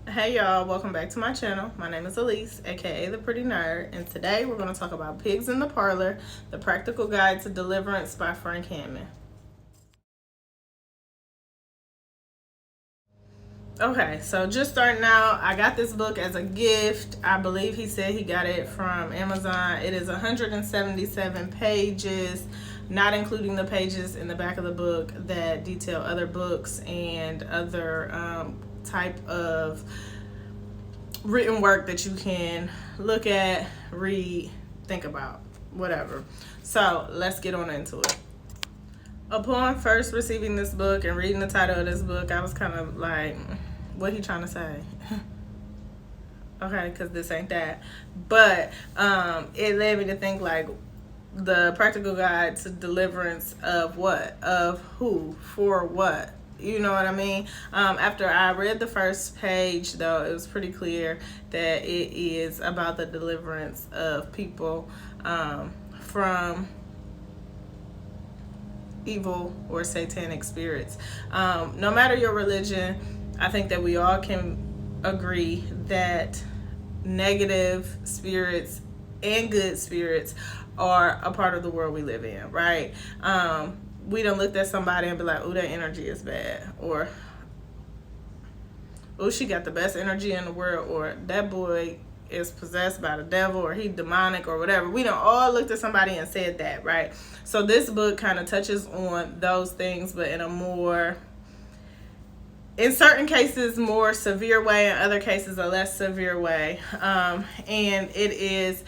Hey y'all, welcome back to my channel. My name is Elise, aka The Pretty Nerd, and today we're going to talk about Pigs in the Parlor, the Practical Guide to Deliverance by Frank Hammond. Okay, so just starting out, I got this book as a gift. I believe he said he got it from Amazon. It is 177 pages, not including the pages in the back of the book that detail other books and other type of written work that you can look at, read, think about, whatever. So let's get on into it. Upon first receiving this book and reading the title of this book, I was kind of like, what he trying to say? Okay, because this ain't that. But it led me to think like the practical guide to deliverance of what? Of who? For what? You know what I mean? After I read the first page, though, it was pretty clear that it is about the deliverance of people from evil or satanic spirits. No matter your religion, I think that we all can agree that negative spirits and good spirits are a part of the world we live in, right? We don't look at somebody and be like, oh, that energy is bad, or oh, she got the best energy in the world, or that boy is possessed by the devil, or he demonic, or whatever. We don't all looked at somebody and said that, right? So this book kind of touches on those things, but in a more, in certain cases, more severe way, in other cases, a less severe way. And it is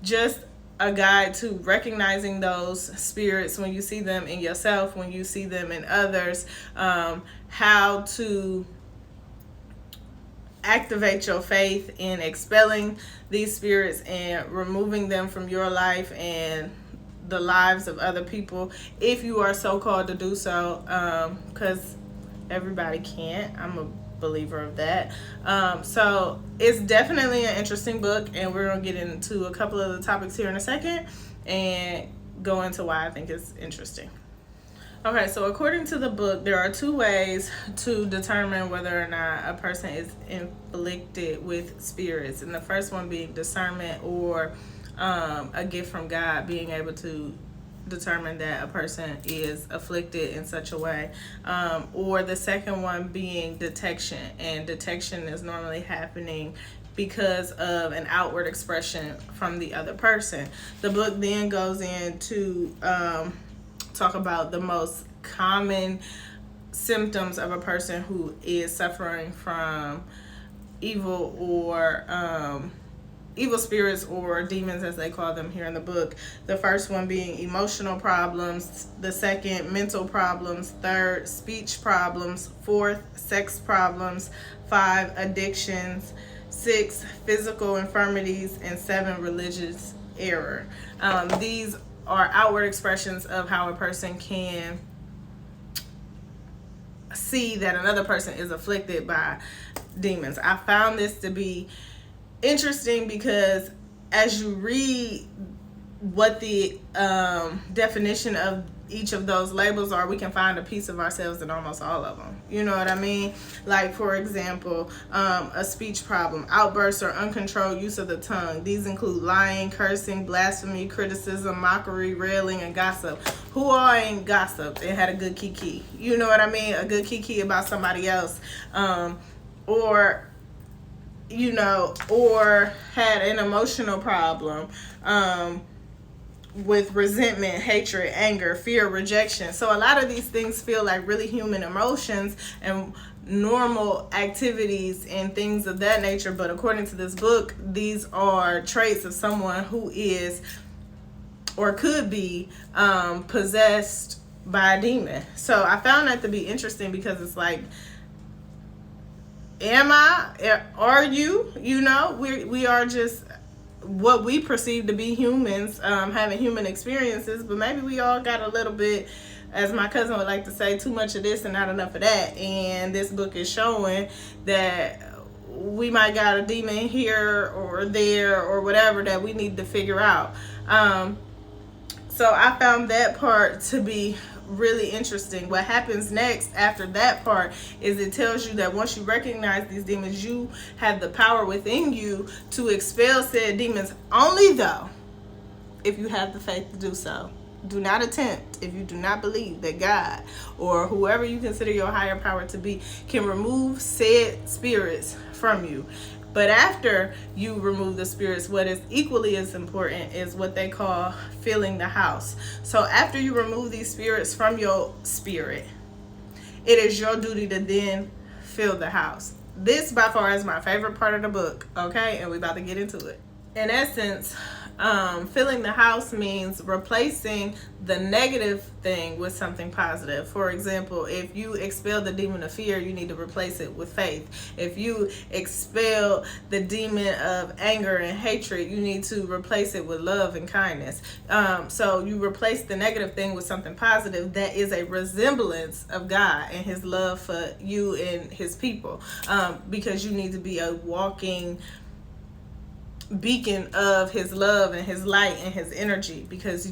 just a guide to recognizing those spirits when you see them in yourself, when you see them in others, how to activate your faith in expelling these spirits and removing them from your life and the lives of other people, if you are so called to do so, because everybody can't. I'm a believer of that. So it's definitely an interesting book, and we're gonna get into a couple of the topics here in a second and go into why I think it's interesting. Okay, so according to the book, there are two ways to determine whether or not a person is inflicted with spirits, and the first one being discernment, or a gift from God, being able to determine that a person is afflicted in such a way, or the second one being detection, and detection is normally happening because of an outward expression from the other person. The book then goes into talk about the most common symptoms of a person who is suffering from evil or evil spirits, or demons as they call them here in the book. The first one being emotional problems, the second mental problems, third speech problems, fourth sex problems, five addictions, six physical infirmities, and seven religious error. These are outward expressions of how a person can see that another person is afflicted by demons. I found this to be interesting because as you read what the definition of each of those labels are, we can find a piece of ourselves in almost all of them. You know what I mean? Like, for example, a speech problem, outbursts or uncontrolled use of the tongue. These include lying, cursing, blasphemy, criticism, mockery, railing, and gossip. Who all ain't gossiped and had a good kiki? You know what I mean? A good kiki about somebody else. Or had an emotional problem, with resentment, hatred, anger, fear, rejection. So a lot of these things feel like really human emotions and normal activities and things of that nature. But according to this book, these are traits of someone who is or could be possessed by a demon. So I found that to be interesting because it's like, are you, we are just what we perceive to be humans, having human experiences, but maybe we all got a little bit, as my cousin would like to say, too much of this and not enough of that. And this book is showing that we might got a demon here or there or whatever that we need to figure out. So I found that part to be really interesting. What happens next after that part is it tells you that once you recognize these demons, you have the power within you to expel said demons, only though if you have the faith to do so. Do not attempt if you do not believe that God or whoever you consider your higher power to be can remove said spirits from you. But after you remove the spirits, what is equally as important is what they call filling the house. So after you remove these spirits from your spirit, it is your duty to then fill the house. This by far is my favorite part of the book, okay? And we're about to get into it. In essence, filling the house means replacing the negative thing with something positive. For example, if you expel the demon of fear, you need to replace it with faith. If you expel the demon of anger and hatred, you need to replace it with love and kindness. So you replace the negative thing with something positive that is a resemblance of God and his love for you and his people, because you need to be a walking beacon of his love and his light and his energy, because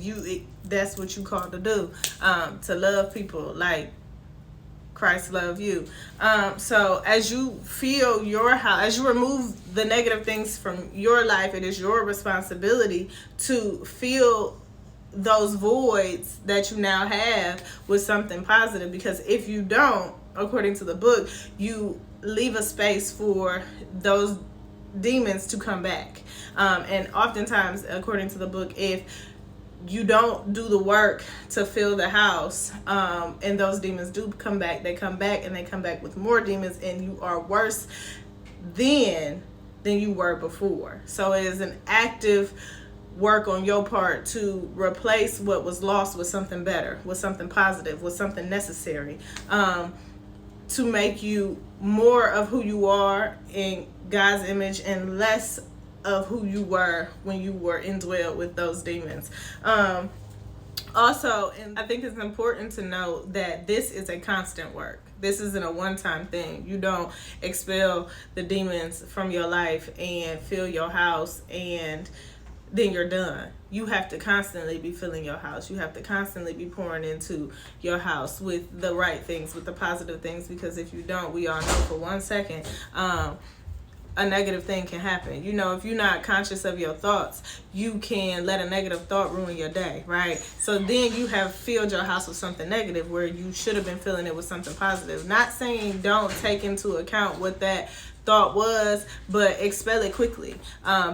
that's what you called to do, to love people like Christ loved you. So as you feel your house, as you remove the negative things from your life, it is your responsibility to fill those voids that you now have with something positive, because if you don't, according to the book, you leave a space for those demons to come back. And oftentimes, according to the book, if you don't do the work to fill the house, and those demons do come back, they come back and they come back with more demons, and you are worse than you were before. So it is an active work on your part to replace what was lost with something better, with something positive, with something necessary, to make you more of who you are in God's image and less of who you were when you were indwelled with those demons. Also, and I think it's important to know that this is a constant work. This isn't a one-time thing. You don't expel the demons from your life and fill your house and then you're done. You have to constantly be filling your house. You have to constantly be pouring into your house with the right things, with the positive things, because if you don't, we all know for 1 second, a negative thing can happen. You know, if you're not conscious of your thoughts, you can let a negative thought ruin your day, right? So then you have filled your house with something negative where you should have been filling it with something positive. Not saying don't take into account what that thought was, but expel it quickly.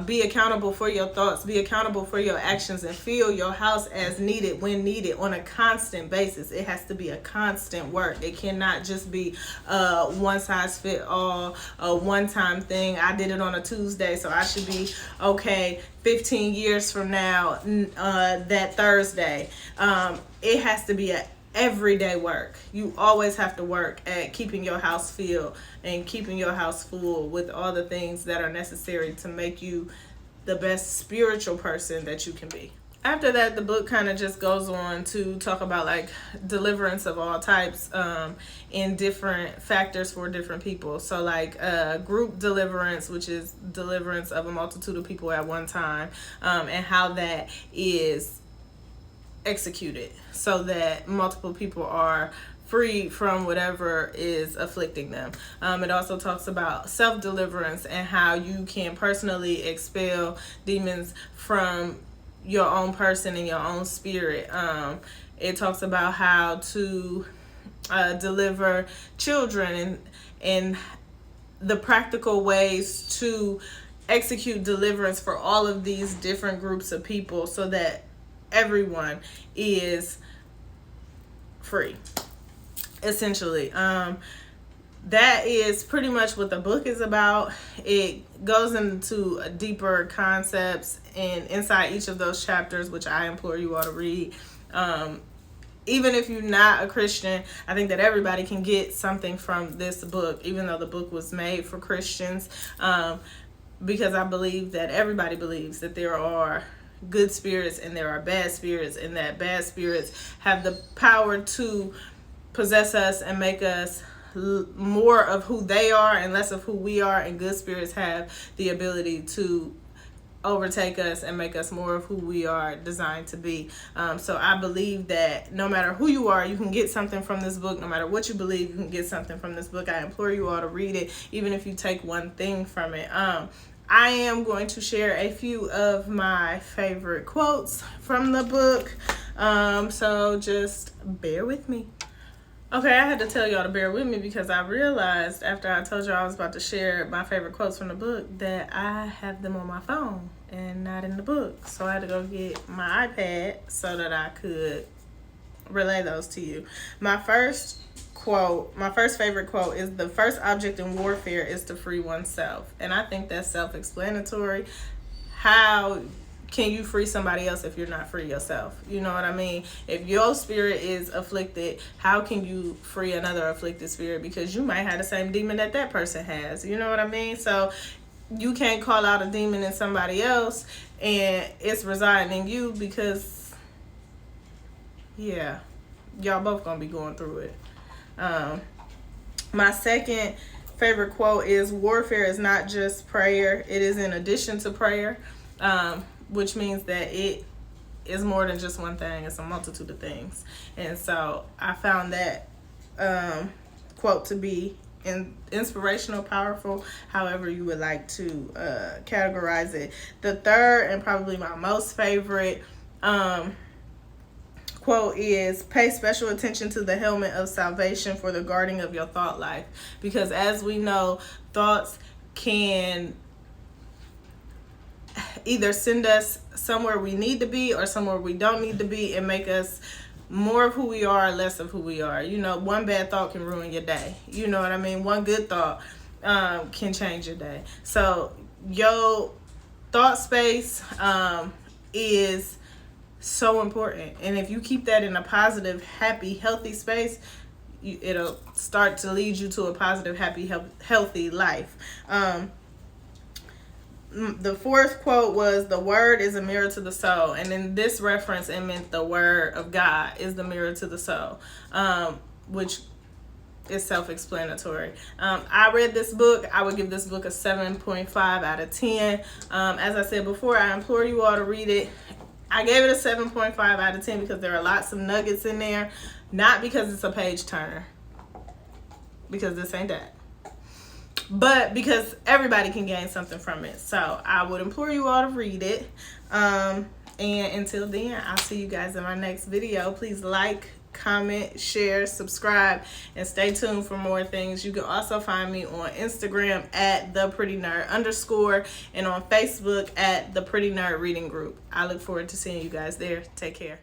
Be accountable for your thoughts, be accountable for your actions, and fill your house as needed, when needed, on a constant basis. It has to be a constant work. It cannot just be one size fit all, a one-time thing. I did it on a Tuesday, so I should be okay 15 years from now, that Thursday. It has to be a everyday work. You always have to work at keeping your house filled and keeping your house full with all the things that are necessary to make you the best spiritual person that you can be. After that, the book kind of just goes on to talk about like deliverance of all types, in different factors for different people. So like group deliverance, which is deliverance of a multitude of people at one time, and how that is executed so that multiple people are free from whatever is afflicting them. It also talks about self-deliverance and how you can personally expel demons from your own person and your own spirit. It talks about how to deliver children and the practical ways to execute deliverance for all of these different groups of people so that everyone is free, essentially. That is pretty much what the book is about. It goes into deeper concepts and inside each of those chapters, which I implore you all to read. Even if you're not a Christian, I think that everybody can get something from this book, even though the book was made for Christians, because I believe that everybody believes that there are good spirits and there are bad spirits, and that bad spirits have the power to possess us and make us more of who they are and less of who we are, and good spirits have the ability to overtake us and make us more of who we are designed to be. So I believe that no matter who you are, you can get something from this book. No matter what you believe, you can get something from this book. I implore you all to read it, even if you take one thing from it. I am going to share a few of my favorite quotes from the book. So just bear with me. Okay, I had to tell y'all to bear with me because I realized after I told y'all I was about to share my favorite quotes from the book that I have them on my phone and not in the book. So I had to go get my iPad so that I could relay those to you. My first favorite quote is, "The first object in warfare is to free oneself." And I think that's self-explanatory. How can you free somebody else if you're not free yourself? You know what I mean? If your spirit is afflicted, how can you free another afflicted spirit? Because you might have the same demon that person has. You know what I mean? So you can't call out a demon in somebody else and it's residing in you because, yeah, y'all both gonna be going through it. My second favorite quote is, "Warfare is not just prayer, it is in addition to prayer," which means that it is more than just one thing. It's a multitude of things. And so I found that quote to be inspirational, powerful, however you would like to categorize it. The third and probably my most favorite quote is, "Pay special attention to the helmet of salvation for the guarding of your thought life." Because as we know, thoughts can either send us somewhere we need to be or somewhere we don't need to be and make us more of who we are, less of who we are. You know, one bad thought can ruin your day. You know what I mean? One good thought can change your day. So your thought space is so important. And if you keep that in a positive, happy, healthy space, it'll start to lead you to a positive, happy, healthy life. The fourth quote was, "The word is a mirror to the soul." And in this reference, it meant the word of God is the mirror to the soul, which is self-explanatory. I read this book. I would give this book a 7.5 out of 10. As I said before, I implore you all to read it. I gave it a 7.5 out of 10 because there are lots of nuggets in there, not because it's a page turner, because this ain't that, but because everybody can gain something from it. So I would implore you all to read it. And until then, I'll see you guys in my next video. Please like, comment, share, subscribe, and stay tuned for more things. You can also find me on Instagram at @thepretty_nerd_ and on Facebook at The Pretty Nerd Reading Group. I look forward to seeing you guys there. Take care.